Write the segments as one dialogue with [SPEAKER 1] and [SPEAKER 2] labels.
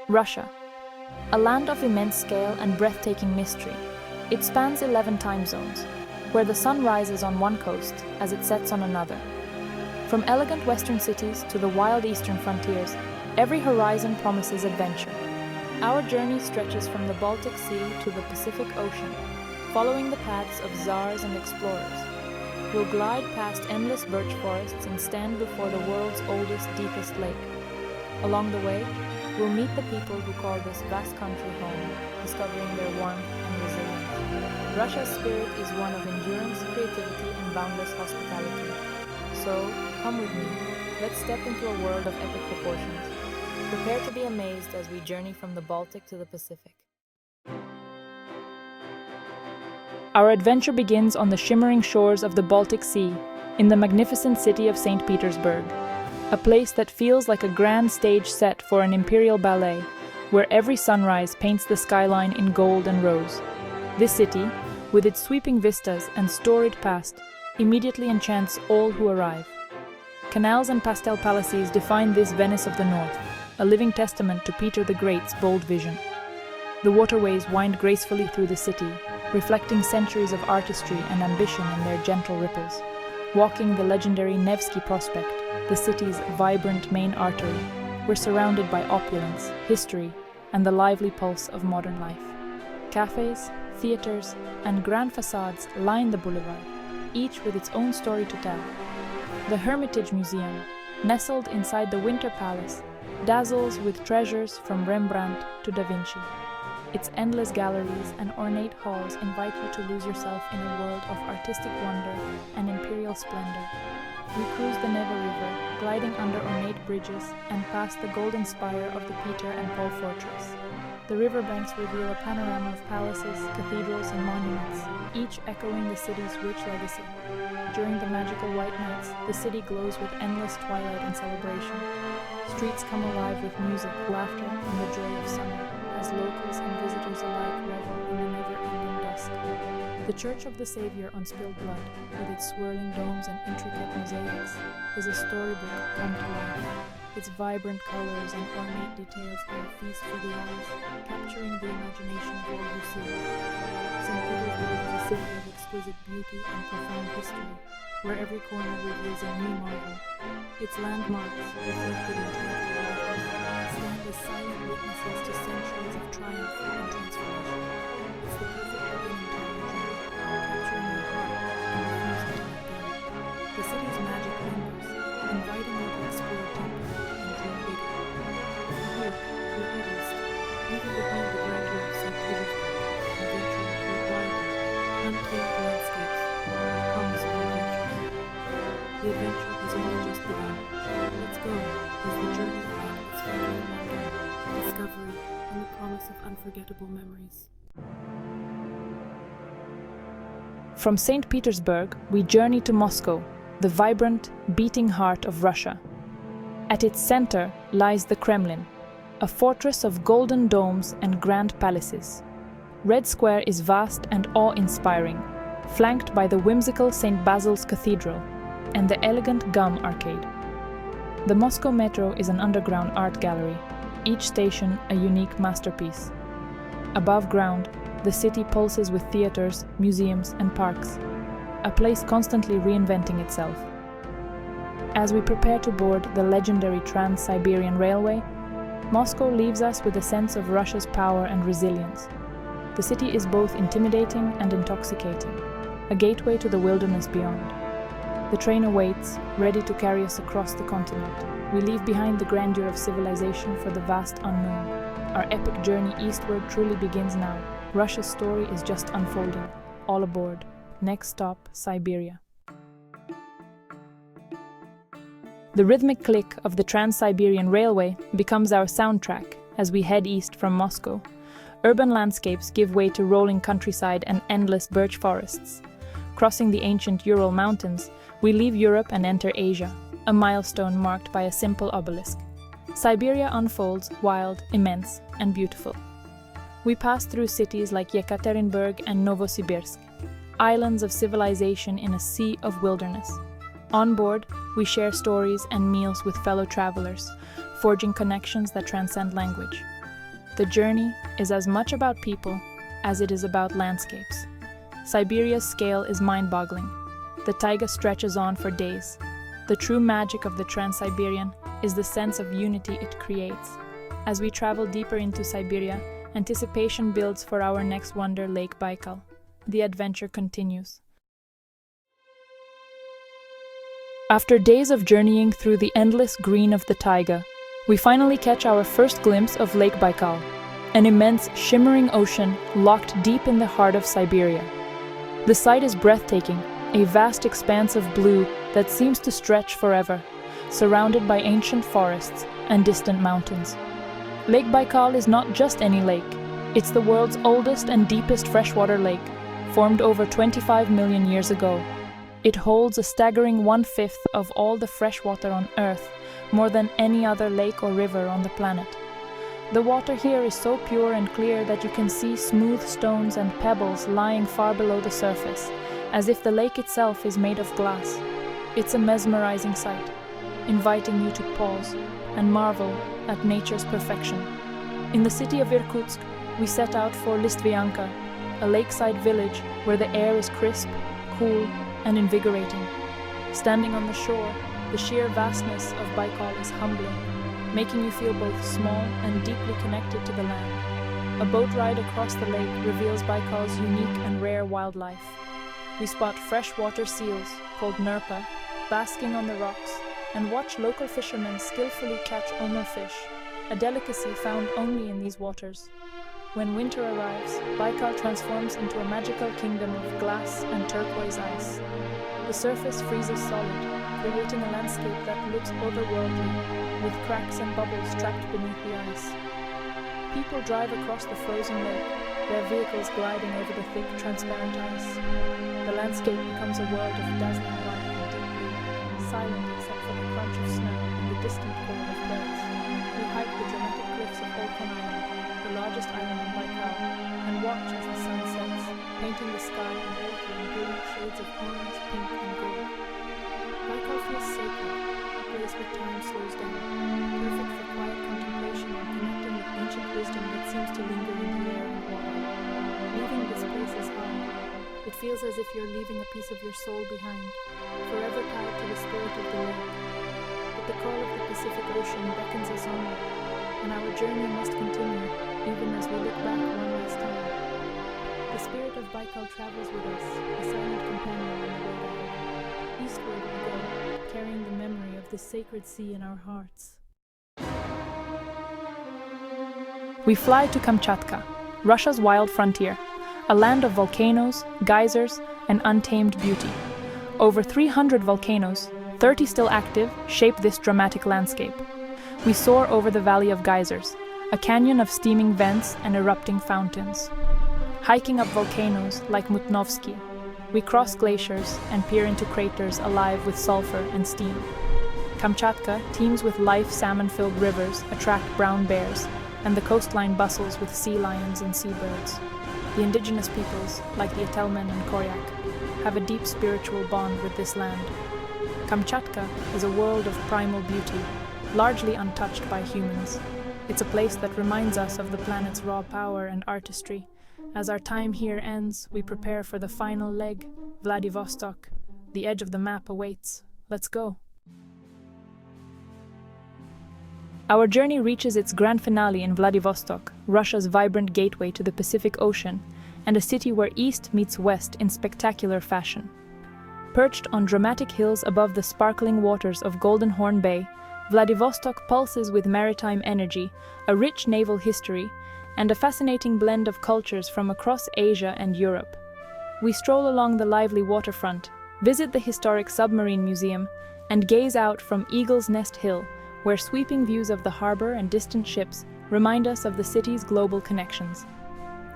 [SPEAKER 1] Russia, a land of immense scale and breathtaking mystery. It spans 11 time zones, where the sun rises on one coast as it sets on another. From elegant western cities to the wild eastern frontiers, every horizon promises adventure. Our journey stretches from the Baltic Sea to the Pacific Ocean, following the paths of czars and explorers. We'll glide past endless birch forests and stand before the world's oldest, deepest lake. Along the way, we'll meet the people who call this vast country home, discovering their warmth and resilience. Russia's spirit is one of endurance, creativity, and boundless hospitality. So, come with me. Let's step into a world of epic proportions. Prepare to be amazed as we journey from the Baltic to the Pacific. Our adventure begins on the shimmering shores of the Baltic Sea, in the magnificent city of St. Petersburg, a place that feels like a grand stage set for an imperial ballet, where every sunrise paints the skyline in gold and rose. This city, with its sweeping vistas and storied past, immediately enchants all who arrive. Canals and pastel palaces define this Venice of the North, a living testament to Peter the Great's bold vision. The waterways wind gracefully through the city, reflecting centuries of artistry and ambition in their gentle ripples. Walking the legendary Nevsky Prospect, the city's vibrant main artery, we're surrounded by opulence, history, and the lively pulse of modern life. Cafes, theaters, and grand facades line the boulevard, each with its own story to tell. The Hermitage Museum, nestled inside the Winter Palace, dazzles with treasures from Rembrandt to Da Vinci. Its endless galleries and ornate halls invite you to lose yourself in a world of artistic wonder and imperial splendor. We cruise the Neva River, gliding under ornate bridges and past the golden spire of the Peter and Paul Fortress. The riverbanks reveal a panorama of palaces, cathedrals, and monuments, each echoing the city's rich legacy. During the magical white nights, the city glows with endless twilight and celebration. Streets come alive with music, laughter, and the joy of summer, as locals and visitors alike revel in the never-ending dusk. The Church of the Savior on Spilled Blood, with its swirling domes and intricate mosaics, is a storybook come to life. Its vibrant colors and ornate details are a feast for the eyes, capturing the imagination of all who see it. St. Petersburg is a city of exquisite beauty and profound history, where every corner reveals a new marvel. Its landmarks, reflected in tranquil waters, stand as silent witnesses to centuries of triumph and transformation. It's the perfect beginning to our journey, capturing your heart and refusing to let go. The city's magic lingers, inviting you to explore deeper and dream bigger. Here, through East, we can behold the grandeur of St. Petersburg, and venture into wild, untamed landscapes, and promise of adventures. The adventure has only just begun. Let's go, as the journey ahead is filled with wonder, discovery, and the promise of unforgettable memories. From St. Petersburg, we journey to Moscow, the vibrant, beating heart of Russia. At its center lies the Kremlin, a fortress of golden domes and grand palaces. Red Square is vast and awe-inspiring, flanked by the whimsical St. Basil's Cathedral and the elegant Gum Arcade. The Moscow Metro is an underground art gallery, each station a unique masterpiece. Above ground, the city pulses with theaters, museums, and parks, a place constantly reinventing itself. As we prepare to board the legendary Trans-Siberian Railway, Moscow leaves us with a sense of Russia's power and resilience. The city is both intimidating and intoxicating, a gateway to the wilderness beyond. The train awaits, ready to carry us across the continent. We leave behind the grandeur of civilization for the vast unknown. Our epic journey eastward truly begins now. Russia's story is just unfolding. All aboard. Next stop, Siberia. The rhythmic click of the Trans-Siberian Railway becomes our soundtrack as we head east from Moscow. Urban landscapes give way to rolling countryside and endless birch forests. Crossing the ancient Ural Mountains, we leave Europe and enter Asia, a milestone marked by a simple obelisk. Siberia unfolds wild, immense, and beautiful. We pass through cities like Yekaterinburg and Novosibirsk, islands of civilization in a sea of wilderness. On board, we share stories and meals with fellow travelers, forging connections that transcend language. The journey is as much about people as it is about landscapes. Siberia's scale is mind-boggling. The taiga stretches on for days. The true magic of the Trans-Siberian is the sense of unity it creates. As we travel deeper into Siberia, anticipation builds for our next wonder, Lake Baikal. The adventure continues. After days of journeying through the endless green of the taiga, we finally catch our first glimpse of Lake Baikal, an immense, shimmering ocean locked deep in the heart of Siberia. The sight is breathtaking, a vast expanse of blue that seems to stretch forever, surrounded by ancient forests and distant mountains. Lake Baikal is not just any lake. It's the world's oldest and deepest freshwater lake, formed over 25 million years ago. It holds a staggering 1/5 of all the freshwater on Earth, more than any other lake or river on the planet. The water here is so pure and clear that you can see smooth stones and pebbles lying far below the surface, as if the lake itself is made of glass. It's a mesmerizing sight, inviting you to pause and marvel at nature's perfection. In the city of Irkutsk, we set out for Listvianka, a lakeside village where the air is crisp, cool, and invigorating. Standing on the shore, the sheer vastness of Baikal is humbling, making you feel both small and deeply connected to the land. A boat ride across the lake reveals Baikal's unique and rare wildlife. We spot freshwater seals, called nurpa, basking on the rocks, and watch local fishermen skillfully catch omer fish, a delicacy found only in these waters. When winter arrives, Baikal transforms into a magical kingdom of glass and turquoise ice. The surface freezes solid, creating a landscape that looks otherworldly, with cracks and bubbles trapped beneath the ice. People drive across the frozen lake, their vehicles gliding over the thick, transparent ice. The landscape becomes a world of dazzling light and deep blue, silent except for the crunch of snow and the distant call of birds. We hike the dramatic cliffs of Orthodox Island, the largest island on Baikal, and watch as the sun sets, painting the sky and water in brilliant shades of orange, pink, and gold. Baikal feels sacred, a place where time slows down, perfect for quiet contemplation and connecting with ancient wisdom that seems to linger in the air and water. Leaving this place is hard. It feels as if you're leaving a piece of your soul behind, forever tied to the spirit of the lake. But the call of the Pacific Ocean beckons us onward, and our journey must continue, even as we look back one last time. The spirit of Baikal travels with us, a silent companion on the road ahead. Eastward we go, carrying the memory of the sacred sea in our hearts. We fly to Kamchatka, Russia's wild frontier, a land of volcanoes, geysers, and untamed beauty. Over 300 volcanoes, 30 still active, shape this dramatic landscape. We soar over the Valley of Geysers, a canyon of steaming vents and erupting fountains. Hiking up volcanoes like Mutnovsky, we cross glaciers and peer into craters alive with sulfur and steam. Kamchatka teems with life, salmon-filled rivers attract brown bears, and the coastline bustles with sea lions and seabirds. The indigenous peoples, like the Atelmen and Koryak, have a deep spiritual bond with this land. Kamchatka is a world of primal beauty, largely untouched by humans. It's a place that reminds us of the planet's raw power and artistry. As our time here ends, we prepare for the final leg, Vladivostok. The edge of the map awaits. Let's go. Our journey reaches its grand finale in Vladivostok, Russia's vibrant gateway to the Pacific Ocean, and a city where East meets West in spectacular fashion. Perched on dramatic hills above the sparkling waters of Golden Horn Bay, Vladivostok pulses with maritime energy, a rich naval history, and a fascinating blend of cultures from across Asia and Europe. We stroll along the lively waterfront, visit the historic submarine museum, and gaze out from Eagle's Nest Hill, where sweeping views of the harbor and distant ships remind us of the city's global connections.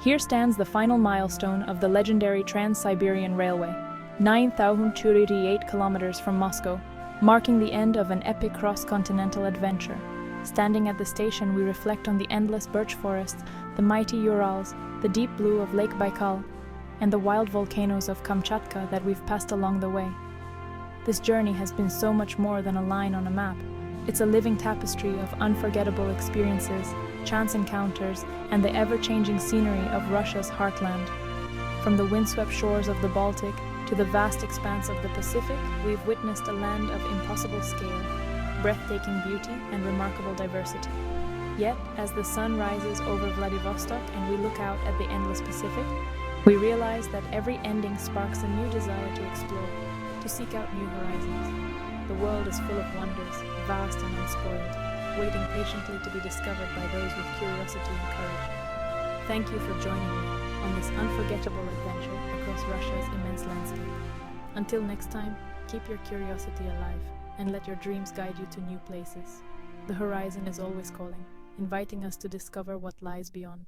[SPEAKER 1] Here stands the final milestone of the legendary Trans-Siberian Railway, 9,038 kilometers from Moscow, marking the end of an epic cross-continental adventure. Standing at the station, we reflect on the endless birch forests, the mighty Urals, the deep blue of Lake Baikal, and the wild volcanoes of Kamchatka that we've passed along the way. This journey has been so much more than a line on a map. It's a living tapestry of unforgettable experiences, chance encounters, and the ever-changing scenery of Russia's heartland. From the windswept shores of the Baltic to the vast expanse of the Pacific, we've witnessed a land of impossible scale, breathtaking beauty, and remarkable diversity. Yet, as the sun rises over Vladivostok and we look out at the endless Pacific, we realize that every ending sparks a new desire to explore, to seek out new horizons. The world is full of wonders, vast and unspoiled, waiting patiently to be discovered by those with curiosity and courage. Thank you for joining me on this unforgettable adventure across Russia's immense landscape. Until next time, keep your curiosity alive and let your dreams guide you to new places. The horizon is always calling, inviting us to discover what lies beyond.